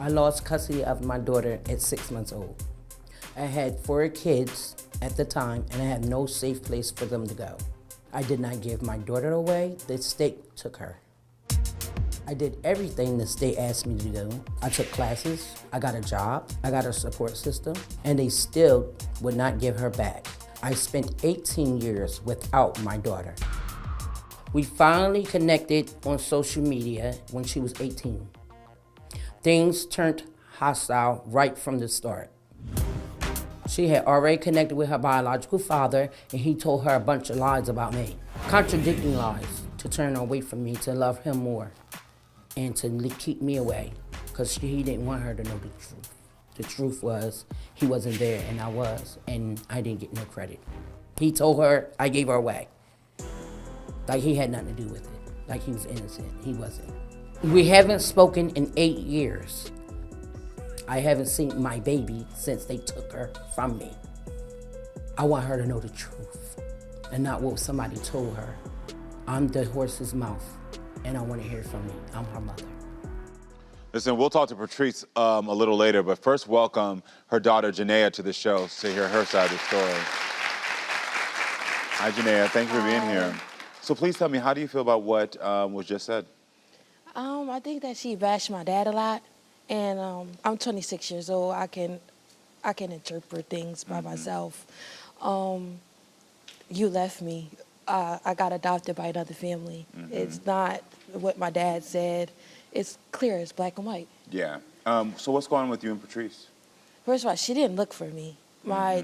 I lost custody of my daughter at 6 months old. I had 4 kids at the time, and I had no safe place for them to go. I did not give my daughter away. The state took her. I did everything the state asked me to do. I took classes, I got a job, I got a support system, and they still would not give her back. I spent 18 years without my daughter. We finally connected on social media when she was 18. Things turned hostile right from the start. She had already connected with her biological father, and he told her a bunch of lies about me. Contradicting lies to turn her away from me, to love him more, and to keep me away, because he didn't want her to know the truth. The truth was, he wasn't there, and I was, and I didn't get no credit. He told her I gave her away. Like he had nothing to do with it. Like he was innocent. He wasn't. We haven't spoken in 8 years. I haven't seen my baby since they took her from me. I want her to know the truth and not what somebody told her. I'm the horse's mouth, and I want to hear from me. I'm her mother. Listen, we'll talk to Patrice a little later, but first welcome her daughter Janayah to the show to hear her side of the story. Hi, Janayah. Thank you for being here. So please tell me, how do you feel about what was just said? I think that she bashed my dad a lot, and I'm 26 years old. I can interpret things by myself. You left me. I got adopted by another family. It's not what my dad said. It's clear. It's black and white. Yeah. So what's going on with you and Patrice? First of all, she didn't look for me. My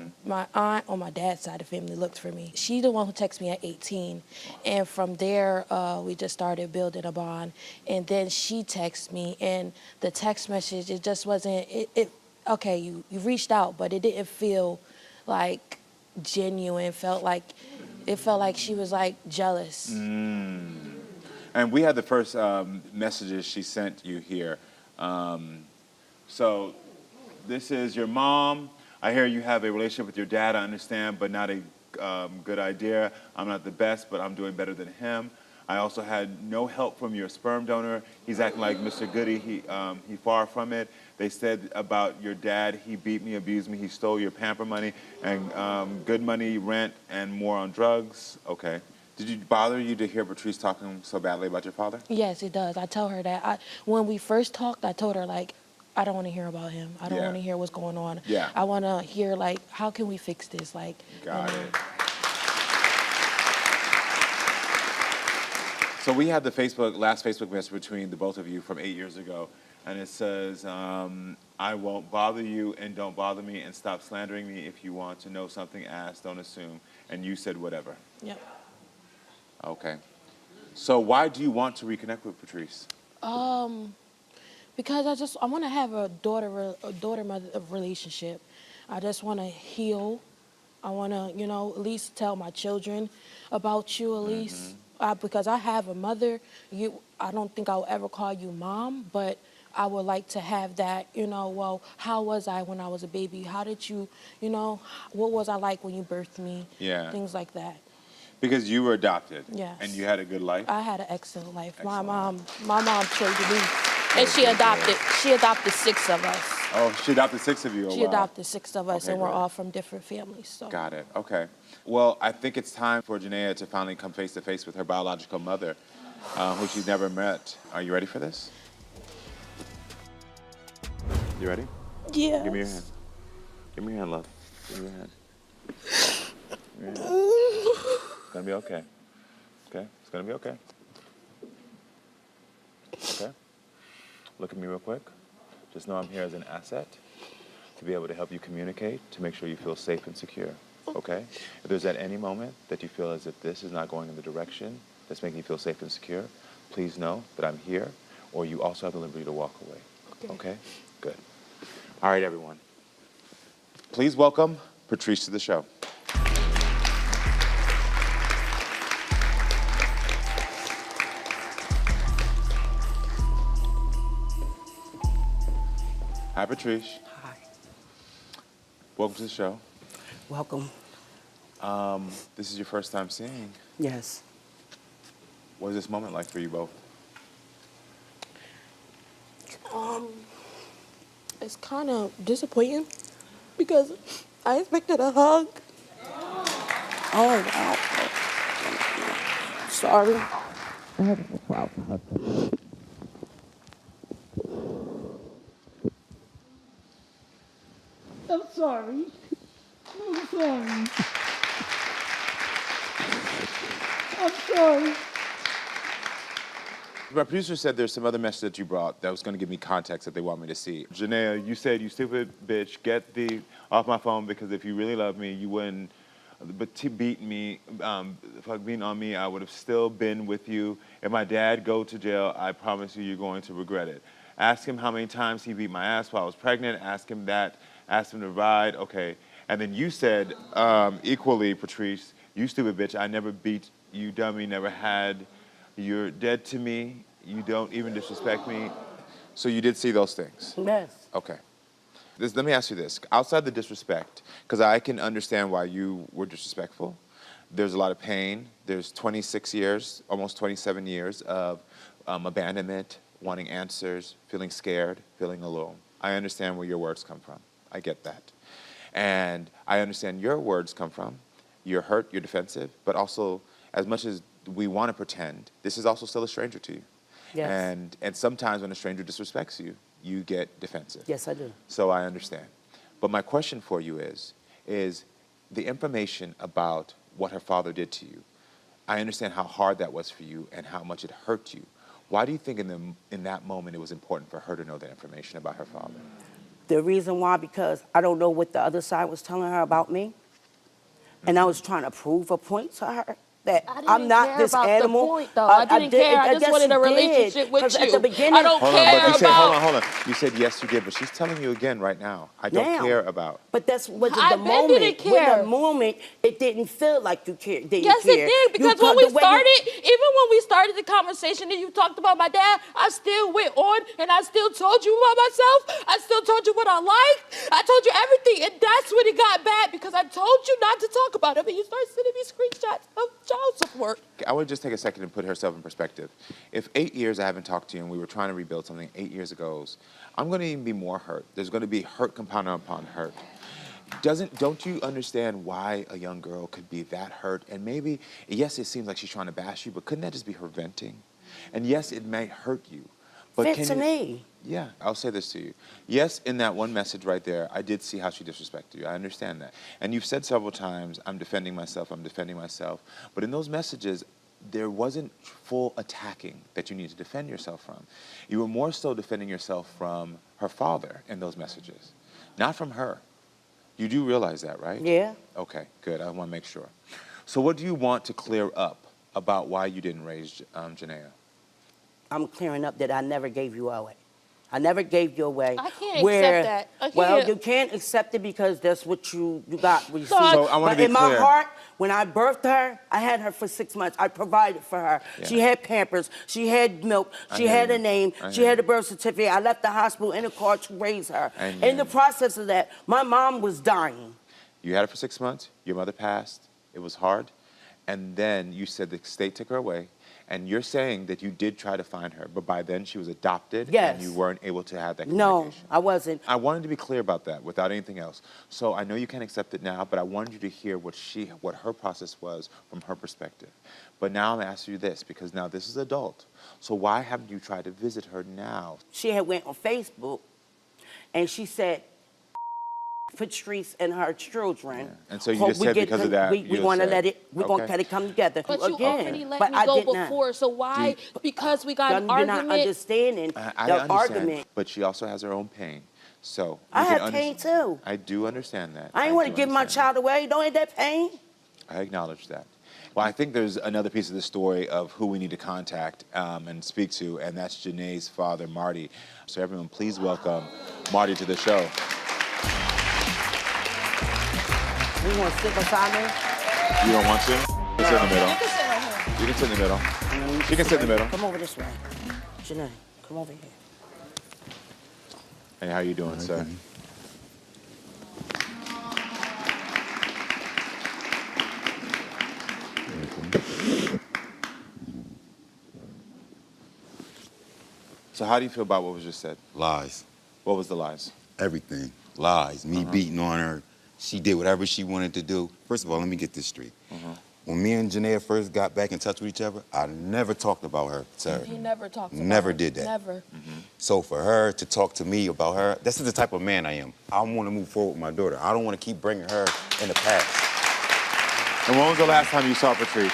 aunt on my dad's side of the family looked for me. She's the one who texted me at 18. And from there, we just started building a bond. And then she texted me, and the text message, it just wasn't, okay, you reached out, but it didn't feel like genuine. It felt like she was like jealous. And we had the first messages she sent you here. So this is your mom. I hear you have a relationship with your dad, I understand, but not a good idea. I'm not the best, but I'm doing better than him. I also had no help from your sperm donor. He's acting like Mr. Goody. He far from it. They said about your dad, he beat me, abused me, he stole your pamper money, and good money, rent, and more on drugs. Okay. Did it bother you to hear Patrice talking so badly about your father? Yes, it does. I tell her that. When we first talked, I told her, like, I don't want to hear about him. I don't want to hear what's going on. Yeah. I want to hear, like, how can we fix this? Like, Got it. So we had the last Facebook message between the both of you from 8 years ago, and it says, I won't bother you and don't bother me, and stop slandering me. If you want to know something, ask, don't assume. And you said whatever. Yep. Okay. So why do you want to reconnect with Patrice? Because I want to have a daughter-mother relationship. I just want to heal. I want to, at least tell my children about you, at least. Because I have a mother. I don't think I'll ever call you mom, but I would like to have that, well, how was I when I was a baby? How did you, what was I like when you birthed me? Yeah. Things like that. Because you were adopted. Yes. And you had a good life? I had an excellent life. Excellent. My mom played the lead. And she adopted 6 of us. Oh, she adopted 6 of you. She adopted 6 of us, Okay, and we're great. all from different families. So. Got it. Okay. Well, I think it's time for Janayah to finally come face to face with her biological mother, who she's never met. Are you ready for this? You ready? Yeah. Give me your hand. Give me your hand, love. Give me your hand. Give me your hand. It's gonna be okay. Okay? It's gonna be okay. Okay? Look at me real quick. Just know I'm here as an asset to be able to help you communicate, to make sure you feel safe and secure. Okay? If there's at any moment that you feel as if this is not going in the direction that's making you feel safe and secure, please know that I'm here, or you also have the liberty to walk away. Okay? Good. All right, everyone. Please welcome Patrice to the show. Hi, Patrice. Hi. Welcome to the show. Welcome. This is your first time seeing. Yes. What is this moment like for you both? it's kind of disappointing because I expected a hug. Oh, wow. Sorry. I have no problem. I'm sorry. I'm sorry. I'm sorry. My producer said there's some other message that you brought that was going to give me context that they want me to see. Janayah, you said, "You stupid bitch, get thee off my phone because if you really love me, you wouldn't beat me, fuck beating on me, I would have still been with you. If my dad go to jail, I promise you, you're going to regret it. Ask him how many times he beat my ass while I was pregnant. Ask him that. Ask him to ride. Okay." And then you said, equally, Patrice, "You stupid bitch, I never beat you, dummy, never had. You're dead to me. You don't even disrespect me." So you did see those things? Yes. Okay. Let me ask you this. Outside the disrespect, because I can understand why you were disrespectful, there's a lot of pain. There's 26 years, almost 27 years of abandonment, wanting answers, feeling scared, feeling alone. I understand where your words come from. I get that. And I understand your words come from. You're hurt, you're defensive, but also, as much as we want to pretend, this is also still a stranger to you. Yes. And sometimes when a stranger disrespects you, you get defensive. Yes, I do. So I understand. But my question for you is the information about what her father did to you, I understand how hard that was for you and how much it hurt you. Why do you think in that moment it was important for her to know that information about her father? The reason why, because I don't know what the other side was telling her about me. And I was trying to prove a point to her that I'm not this animal. The point, though. I didn't care. I just wanted a relationship with you. At the beginning, I don't care about. Hold on. You said yes, you did, but she's telling you again right now. I don't care about. But that's was I the been moment. didn't care. When the moment, it didn't feel like you cared. Yes, it did, because when we started, even when we started the conversation and you talked about my dad, I still went on and I still told you about myself. I still told you what I liked. I told you everything, and that's when it got bad because I told you not to talk about it, and you started sending me screenshots of child support. I would just take a second and put herself in perspective. If 8 years I haven't talked to you and we were trying to rebuild something 8 years ago, I'm going to even be more hurt. There's going to be hurt compounded upon hurt. Don't you understand why a young girl could be that hurt? And maybe, yes, it seems like she's trying to bash you, but couldn't that just be her venting? And yes, it may hurt you. But to me. Yeah, I'll say this to you. Yes, in that one message right there, I did see how she disrespected you. I understand that. And you've said several times, I'm defending myself. But in those messages, there wasn't full attacking that you need to defend yourself from. You were more so defending yourself from her father in those messages, not from her. You do realize that, right? Yeah. Okay, good. I want to make sure. So what do you want to clear up about why you didn't raise Janayah? I'm clearing up that I never gave you away. I never gave you away. I can't accept that. I can't. Well, you can't accept it because that's what you got received. So I want to be in clear. my heart, when I birthed her, I had her for 6 months. I provided for her. Yeah. She had Pampers. She had milk. She had a name. She had a birth certificate. I left the hospital in a car to raise her. In the process of that, my mom was dying. You had her for 6 months. Your mother passed. It was hard. And then you said the state took her away. And you're saying that you did try to find her, but by then she was adopted, yes. And you weren't able to have that communication. No, I wasn't. I wanted to be clear about that without anything else. So I know you can't accept it now, but I wanted you to hear what her process was from her perspective. But now I'm asking you this, because now this is adult. So why haven't you tried to visit her now? She had went on Facebook, and she said, Patrice and her children. Yeah. And so you just said because of that, we want to let it, we're going to let it come together. But you again, already let me go before, so why? Because we got an argument. You're not understanding the argument. But she also has her own pain. So I have pain too. I do understand that. I ain't want to give my child away. Don't have that pain. I acknowledge that. Well, I think there's another piece of the story of who we need to contact and speak to, and that's Janayah's father, Marty. So everyone, please welcome Marty to the show. You want to sit beside me? You don't want to? You can sit in the middle. You can sit in the middle. You can sit in the middle. Come over this way. Janayah, come over here. Hey, how you doing, sir? So how do you feel about what was just said? Lies. What was the lies? everything. Lies, me beating on her. She did whatever she wanted to do. First of all, let me get this straight. When me and Janayah first got back in touch with each other, I never talked about her to her. He never talked about Never her. did that. Never. So for her to talk to me about her, this is the type of man I am. I want to move forward with my daughter. I don't want to keep bringing her in the past. And when was the last time you saw Patrice?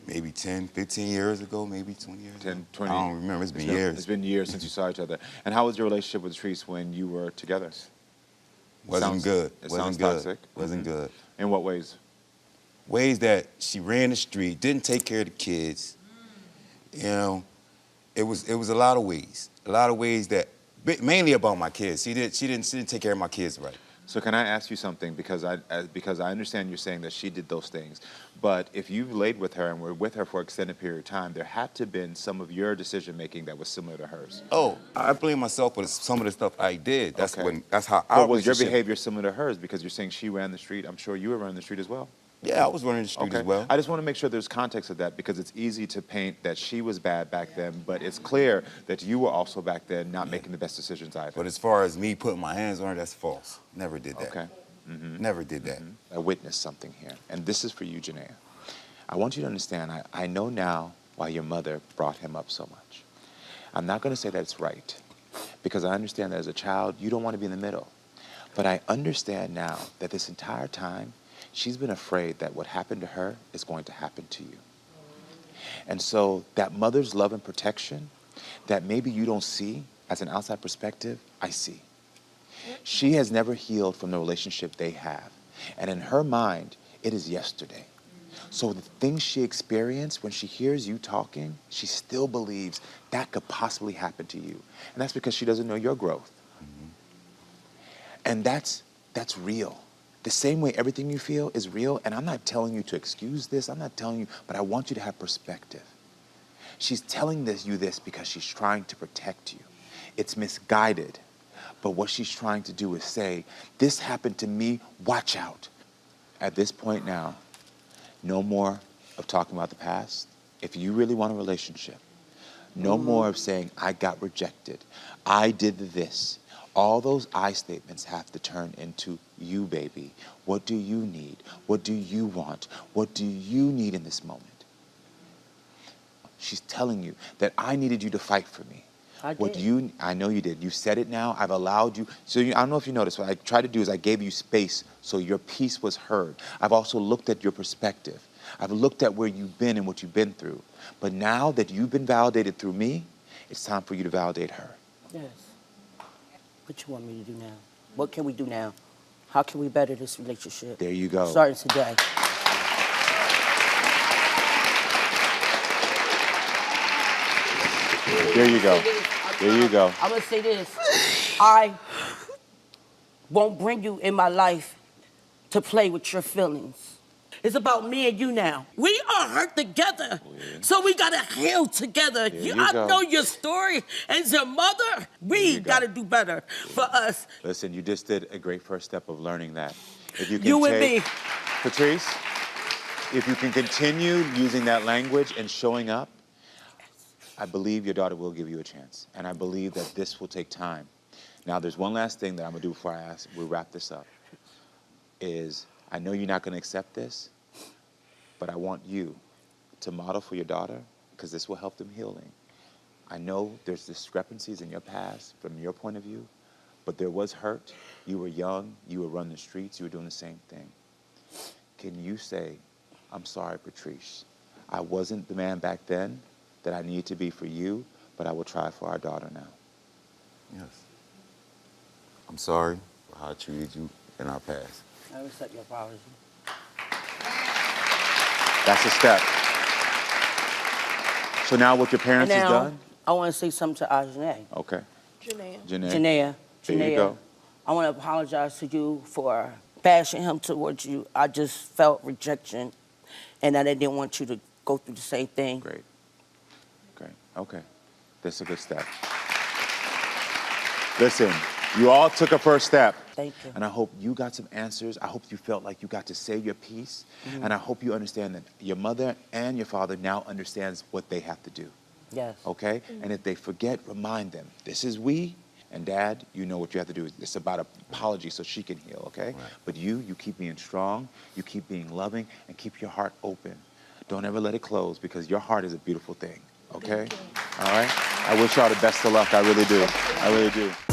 Maybe 10, 15 years ago, maybe 20 years 10, ago. 20. I don't remember. It's been years. It's been years since you saw each other. And how was your relationship with Patrice when you were together? Wasn't good. It Wasn't sounds good. toxic. Wasn't good. In what ways? Ways that she ran the street, didn't take care of the kids. You know, it was a lot of ways. A lot of ways that, mainly about my kids. She didn't take care of my kids right. So can I ask you something? Because I understand you're saying that she did those things, but if you laid with her and were with her for an extended period of time, there had to have been some of your decision making that was similar to hers. Oh, I blame myself for some of the stuff I did. That's Okay. that's how I But was your behavior similar to hers? Because you're saying she ran the street. I'm sure you were running the street as well. Yeah, I was running the street as well. I just want to make sure there's context of that because it's easy to paint that she was bad back then, but it's clear that you were also back then not making the best decisions either. But as far as me putting my hands on her, that's false. Never did that. Okay. Never did that. I witnessed something here, and this is for you, Janayah. I want you to understand, I know now why your mother brought him up so much. I'm not going to say that it's right, because I understand that as a child, you don't want to be in the middle. But I understand now that this entire time, she's been afraid that what happened to her is going to happen to you. And so that mother's love and protection that maybe you don't see as an outside perspective, I see. She has never healed from the relationship they have. And in her mind, it is yesterday. So the things she experienced when she hears you talking, she still believes that could possibly happen to you. And that's because she doesn't know your growth. And that's real. The same way everything you feel is real, and I'm not telling you to excuse this, I'm not telling you, but I want you to have perspective. She's telling you this because she's trying to protect you. It's misguided, but what she's trying to do is say, this happened to me, watch out. At this point now, no more of talking about the past. If you really want a relationship, no more of saying, I got rejected, I did this. All those I statements have to turn into you, baby. What do you need? What do you want? What do you need in this moment? She's telling you that I needed you to fight for me. I know you did. You said it now. I've allowed you. So I don't know if you noticed. What I tried to do is I gave you space so your peace was heard. I've also looked at your perspective. I've looked at where you've been and what you've been through. But now that you've been validated through me, it's time for you to validate her. Yes. What you want me to do now? What can we do now? How can we better this relationship? There you go. Starting today. There you go. There you go. I'm going to say this. I won't bring you in my life to play with your feelings. It's about me and you now. We are hurt together, so we gotta heal together. I know your story, and your mother, we gotta do better for us. Listen, you just did a great first step of learning that. If you can You and me. Patrice, if you can continue using that language and showing up, I believe your daughter will give you a chance, and I believe that this will take time. Now, there's one last thing that I'm gonna do before we wrap this up, is I know you're not going to accept this, but I want you to model for your daughter because this will help them healing. I know there's discrepancies in your past from your point of view, but there was hurt. You were young. You were running the streets. You were doing the same thing. Can you say, I'm sorry, Patrice. I wasn't the man back then that I needed to be for you, but I will try for our daughter now. Yes. I'm sorry for how I treated you in our past. I accept your apology. That's a step. So now what your parents has done? I want to say something to Janayah. Okay. Janayah. There you go. I want to apologize to you for bashing him towards you. I just felt rejection, and I didn't want you to go through the same thing. Great. Okay. That's a good step. Listen, you all took a first step. Thank you. And I hope you got some answers. I hope you felt like you got to say your piece. And I hope you understand that your mother and your father now understands what they have to do. Yes. Okay? And if they forget, remind them. This is we, And Dad, you know what you have to do. It's about apology so she can heal, okay? Right. But you keep being strong, you keep being loving, and keep your heart open. Don't ever let it close, because your heart is a beautiful thing, okay? All right? I wish y'all the best of luck. I really do. I really do.